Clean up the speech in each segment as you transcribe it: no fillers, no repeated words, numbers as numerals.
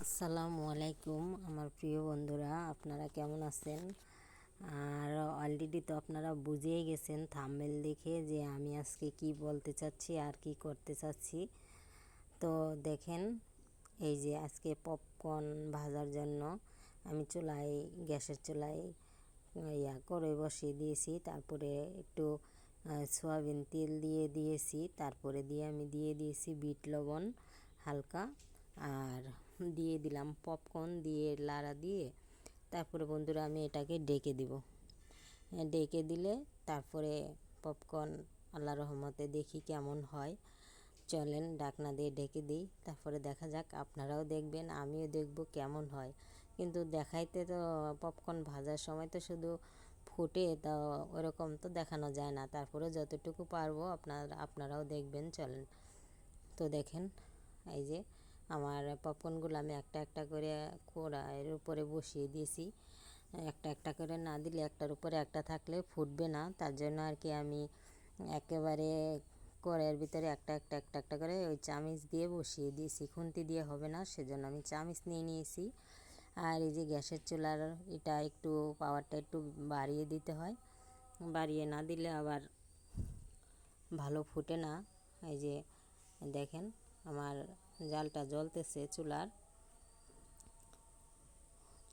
আসসালামু আলাইকুম আমার প্রিয় বন্ধুরা, আপনারা কেমন আছেন? আর অলরেডি তো আপনারা বুঝেই গেছেন থাম্বনেল দেখে যে আমি আজকে কি বলতে চাচ্ছি আর কি করতে চাচ্ছি। তো দেখেন, এই যে আজকে পপকর্ন ভাজার জন্য আমি গ্যাসের চুলায় করে বসিয়ে দিয়েছি। তারপরে একটু সয়াবিন তেল দিয়ে দিয়েছি, তারপরে আমি দিয়ে দিয়েছি বিট লবণ হালকা, আর দিয়ে দিলাম পপকর্ন, দিয়ে লাড়া দিয়ে তারপরে বন্ধুরা আমি এটাকে ডেকে দিব। ডেকে দিলে তারপরে পপকর্ন আল্লাহর রহমতে দেখি কেমন হয়। চলেন ঢাকনা দিয়ে ঢেকে দিই, তারপরে দেখা যাক, আপনারাও দেখবেন আমিও দেখব কেমন হয়। কিন্তু দেখাইতে তো পপকর্ন ভাজার সময় তো শুধু ফুটে, তা ওরকম তো দেখানো যায় না। তারপরে যতটুকু পারবো আপনারাও দেখবেন। চলেন। তো দেখেন, এই যে আমার পপকর্নগুলো আমি একটা একটা করে কড়াইয়ের উপরে বসিয়ে দিয়েছি। একটা একটা করে না দিলে একটার উপরে একটা থাকলে ফুটবে না, তার জন্য আর কি আমি একেবারে কড়াইয়ের ভিতরে একটা একটা একটা একটা করে ওই চামিচ দিয়ে বসিয়ে দিয়েছি। খুন্তি দিয়ে হবে না, সেজন্য আমি চামিচ নিয়ে নিয়েছি। আর এই যে গ্যাসের চুলার এটা একটু পাওয়ারটা একটু বাড়িয়ে দিতে হয়, বাড়িয়ে না দিলে আবার ভালো ফুটে না। এই যে দেখেন আমার জালটা জ্বলতেছে চুলার।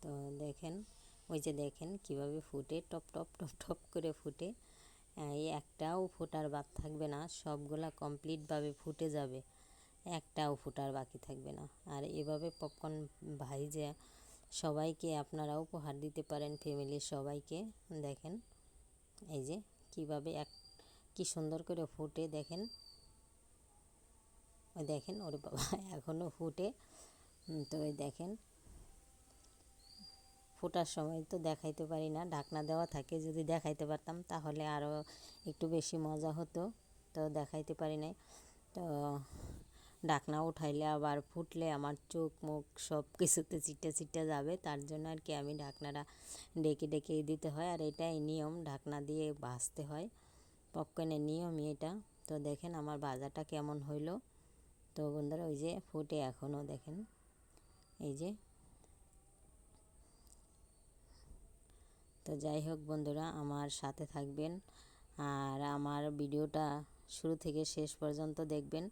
তো দেখেন, ওই যে দেখেন কিভাবে ফুটে, টপ টপ টপ টপ করে ফুটে। এই একটাও ফোটার বাদ থাকবে না, সবগুলা কমপ্লিটভাবে ফুটে যাবে, একটাও ফোটার বাকি থাকবে না। আর এভাবে পপকর্ন ভাইজে সবাইকে আপনারা উপহার দিতে পারেন, ফ্যামিলির সবাইকে। দেখেন এই যে কীভাবে কি সুন্দর করে ফুটে। দেখেন, ওই দেখেন, ওরে বাবা এখনও ফুটে। তো ওই দেখেন, ফোটার সময় তো দেখাইতে পারি না, ঢাকনা দেওয়া থাকে, যদি দেখাইতে পারতাম তাহলে আরও একটু বেশি মজা হতো। তো দেখাইতে পারি নাই। তো ঢাকনা উঠাইলে আবার ফুটলে আমার চোখ মুখ সব কিছুতে চিটে চিটে যাবে, তার জন্য আর কি আমি ঢাকনাটা ডেকে ডেকেই দিতে হয়। আর এটাই নিয়ম, ঢাকনা দিয়ে ভাজতে হয়, পপকর্নের নিয়মই এটা। তো দেখেন আমার ভাজাটা কেমন হইলো। তো বন্ধুরা ওই যে ফুটে এখনও, দেখেন এই যে। তো যাই হোক বন্ধুরা, আমার সাথে থাকবেন আর আমার ভিডিওটা শুরু থেকে শেষ পর্যন্ত দেখবেন।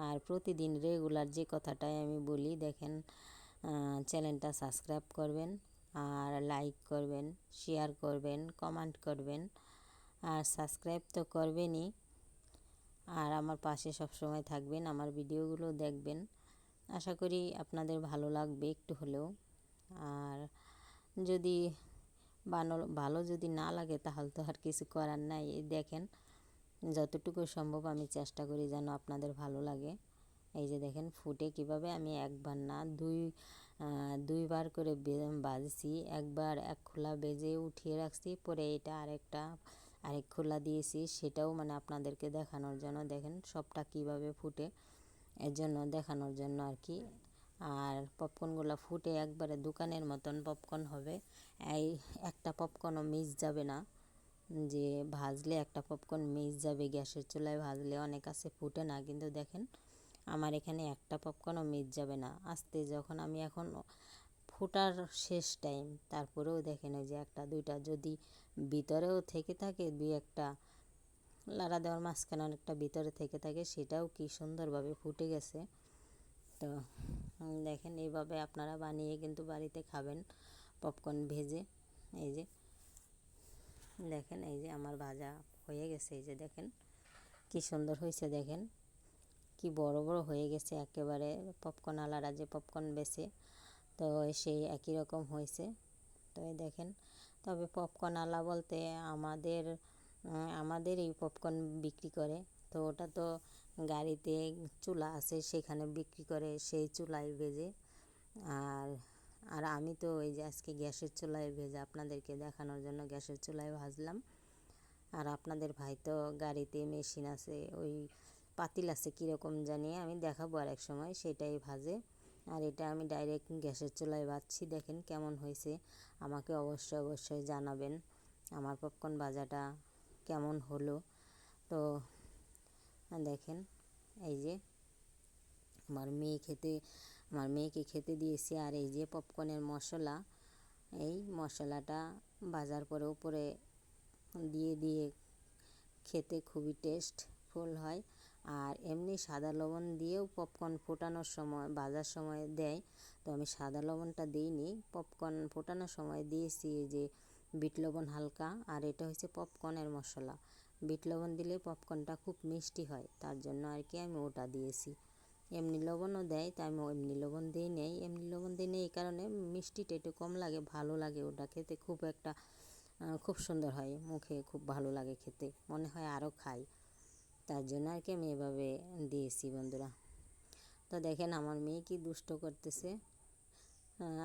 আর প্রতিদিন রেগুলার যে কথাটাই আমি বলি, দেখেন চ্যানেলটা সাবস্ক্রাইব করবেন, আর লাইক করবেন, শেয়ার করবেন, কমেন্ট করবেন, আর সাবস্ক্রাইব তো করবেনই, আর আমার পাশে সব সময় থাকবেন, আমার ভিডিওগুলো দেখবেন। আশা করি আপনাদের ভালো লাগবে একটু হলেও। আর যদি ভালো যদি না লাগে তাহলে তো আর কিছু করার নাই। দেখেন যতটুকু সম্ভব আমি চেষ্টা করি যেন আপনাদের ভালো লাগে। এই যে দেখেন ফুটে কিভাবে, আমি একবার না দুইবার করে বাজছি। একবার এক খোলা বেজে উঠিয়ে রাখছি, পরে এটা আরেক খোলা দিয়েছি, সেটাও মানে আপনাদেরকে দেখানোর জন্য। দেখেন সবটা কিভাবে ফুটে, এর জন্য দেখানোর জন্য আর কি। আর পপকর্নগুলো ফুটে একবারে দোকানের মতন পপকর্ন হবে, এই একটা পপকর্নও মিস যাবে না। যে ভাজলে একটা পপকর্ন মিস যাবে, গ্যাসের চুলায় ভাজলে অনেক আছে ফুটে না, কিন্তু দেখেন আমার এখানে একটা পপকর্নও মিস যাবে না। আস্তে যখন আমি এখন ফোটার শেষ টাইম, তারপরেও দেখেন ওই যে একটা দুইটা যদি ভিতরেও থেকে থাকে, দুই একটা লাড়া দেওয়ার মাঝখানে অনেকটা ভিতরে থেকে থাকে, সেটাও কি সুন্দরভাবে ফুটে গেছে। তো দেখেন এইভাবে আপনারা বানিয়ে কিন্তু বাড়িতে খাবেন পপকর্ন ভেজে। এই যে দেখেন, এই যে আমার ভাজা হয়ে গেছে, এই যে দেখেন কি সুন্দর হয়েছে, দেখেন কি বড় বড় হয়ে গেছে একেবারে। পপকর্ন আলারা যে পপকর্ন বেছে, তো সেই একই রকম হয়েছে। তো এই দেখেন, তবে পপকর্ন আলা বলতে আমাদের এই পপকর্ন বিক্রি করে, তো ওটা তো গাড়িতে চুলা আছে সেখানে বিক্রি করে, সেই চুলায় ভেজে। আর আর আমি তো এই যে আজকে গ্যাসের চুলায় ভেজে আপনাদেরকে দেখানোর জন্য গ্যাসের চুলায় ভাজলাম। আর আপনাদের ভাই তো গাড়িতে মেশিন আছে, ওই পাতিল আছে কীরকম জানি, আমি দেখাবো আর এক সময়, সেটাই ভাজে। আর এটা আমি ডাইরেক্ট গ্যাসের চুলায় ভাজছি। দেখেন কেমন হয়েছে, আমাকে অবশ্যই অবশ্যই জানাবেন আমার পপকর্ন ভাজাটা কেমন হলো। তো দেখেন এই যে আমার মেয়ে খেতে আমার মেয়েকে খেতে দিয়েছি। আর এই যে পপকর্নের মশলা, এই মশলাটা ভাজার পরে উপরে দিয়ে দিয়ে খেতে খুবই টেস্টফুল হয়। আর এমনি সাদা লবণ দিয়েও পপকর্ন ফোটানোর সময় ভাজার সময় দেয়, তো আমি সাদা লবণটা দিইনি, পপকর্ন ফোটানোর সময় দিয়েছি এই যে বিট লবণ হালকা। আর এটা হচ্ছে পপকর্নের মশলা, বিট লবণ দিলে পপকর্নটা খুব মিষ্টি হয়, তার জন্য আর কি আমি ওটা দিয়েছি। এমনি লবণও দেয়, তাই আমি এমনি লবণ দিই নেই। এমনি লবণ দিই নেই এই কারণে মিষ্টিটা একটু কম লাগে, ভালো লাগে ওটা খেতে, খুব একটা খুব সুন্দর হয়, মুখে খুব ভালো লাগে খেতে, মনে হয় আরও খাই, তার জন্য আর কি আমি এভাবে দিয়েছি বন্ধুরা। তো দেখেন আমার মেয়ে কি দুষ্ট করতেছে।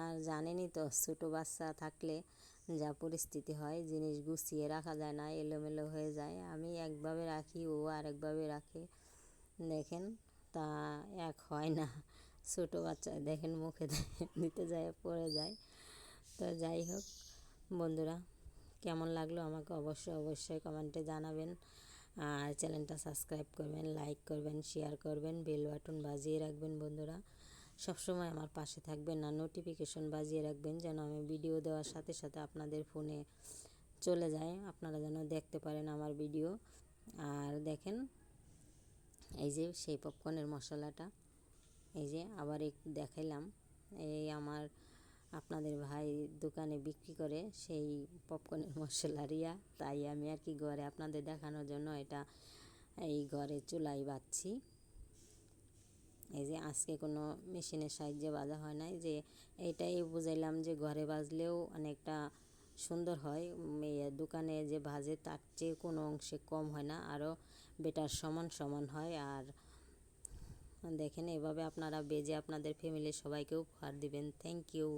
আর জানেনই তো ছোটো বাচ্চা থাকলে যা পরিস্থিতি হয়, জিনিস গুছিয়ে রাখা যায় না, এলোমেলো হয়ে যায়। আমি একভাবে রাখি, ও আরেকভাবে রাখে, দেখেন তা এক হয় না। ছোটো বাচ্চা দেখেন মুখে দিতে যায় পড়ে যায়। তো যাই হোক বন্ধুরা, কেমন লাগলো আমাকে অবশ্যই কমেন্টে জানাবেন। আর চ্যানেলটা সাবস্ক্রাইব করবেন, লাইক করবেন, শেয়ার করবেন, বেল বাটন বাজিয়ে রাখবেন বন্ধুরা। সবসময় আমার পাশে থাকবেন, আর নোটিফিকেশন বাজিয়ে রাখবেন যেন আমি ভিডিও দেওয়ার সাথে সাথে আপনাদের ফোনে চলে যায়, আপনারা যেন দেখতে পারেন আমার ভিডিও। আর দেখেন এই যে সেই পপকর্নের মশলাটা, এই যে আবার একটু দেখাইলাম, এই আমার আপনাদের ভাই দোকানে বিক্রি করে সেই পপকর্নের মশলা রিয়া, তাই আমি আর কি ঘরে আপনাদের দেখানোর জন্য এটা এই ঘরে চুলাই বাঁধছি। এই যে আজকে কোনো মেশিনের সাহায্যে বাজা হয় নাই, যে এইটাই বুঝাইলাম যে ঘরে বাজলেও অনেকটা সুন্দর হয়, দোকানে যে ভাজে তার চেয়ে কোনো অংশে কম হয় না, আরও বেটার সমান সমান হয়। আর দেখেন এভাবে আপনারা বেজে আপনাদের ফ্যামিলির সবাইকে উপহার দিবেন। Thank you.